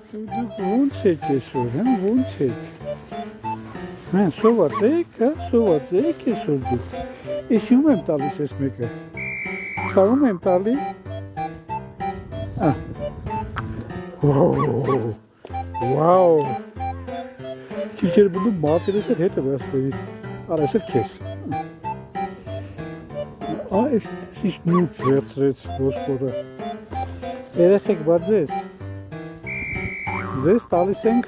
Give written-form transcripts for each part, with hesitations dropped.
Դուք ո՞նց եք այսօր, հա, ո՞նց եք։ Mən sovad եք, հա, sovad եք այսօր դուք։ Ես ում եմ տալիս այս մեկը։ Սաղում եմ տալի։ Վաու։ Չիչեր բնում մատերս էր հետը վասպերի։ Արա այսր կես։ Այս նուտ վերցրեց ոսպորը։ Երեխեք բա ձեզ տալիս ենք,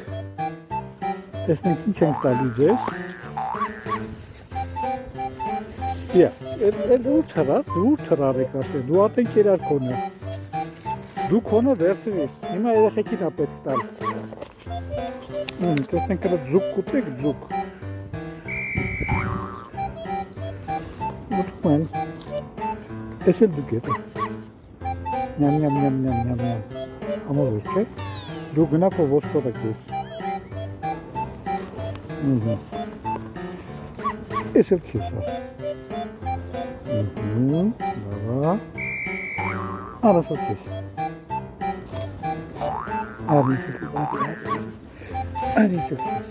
տեսնենք ինչ ենք տալի ձեզ։ Դուր թրար եք ասել, դու ատենք երար կոնը։ Դու կոնը վերցրիս, հիմա երեխեքին ա պետք տալ։ Տեսնենք կլա ձուկ կուտեք, ձուկ։ Ուտում են, ես էլ դուք հետը։ Նյամ, ամով էր չէ։ Դու գնա քո ոսկորը կես։ Ես էլ կես ա։ Լավա։ Արասը կես։ Արիսը կես։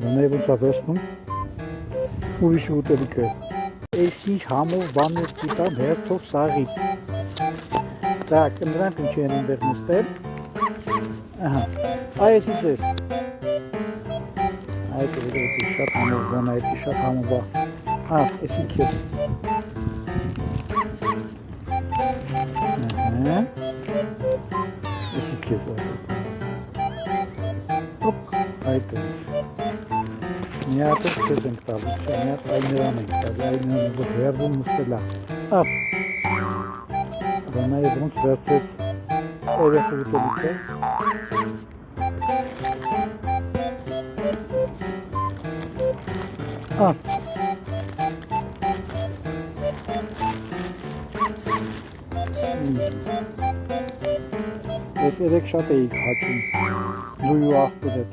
Նայվ ոնց ա վերցնում։ Ուրիշ ուտելիքը։ Այս ինչ համով բաներ կիտամ հերթով սաղի։ Так, նրանք ինչ են ընդեղ նստել։ Այս ինչ ես։ Այդ շատ համով բան, այդ շատ համով բա։ Այս ինչ ես։ Այս ինչ ես։ Այդ ես։ Մի հատը չես ենք տալիս, մի հատ այ նրան ենք տալի, այ նրան որ հերվում նստել ա։ Դանայի ոնց վերցեց երեխը ուտելիքը։ Ես երեք շատ էիք հաչում, դու ու աղբերդ։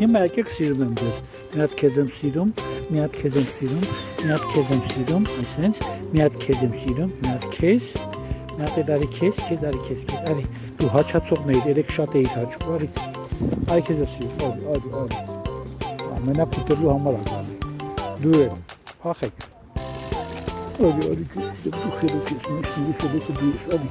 Հիմա եկեք սիրում եմ ձեզ, մի հատ քեզ եմ սիրում, մի հատ քեզ եմ սիրում, մի հատ քեզ եմ սիրում, այսենց, մի հատ քեզ եմ սիրում, մի հատ քեզ, մի հատ էդ արի քեզ, արի, դու հաչացողն էիր, երեք շատ էիր հաչում, արի քեզ եմ սիրում, արի, ամենակ ուտելու համար ագալի, դու էլ, հախեք, արի, դու խելուք ես, միշտ մի խելուքը դու ես, արի,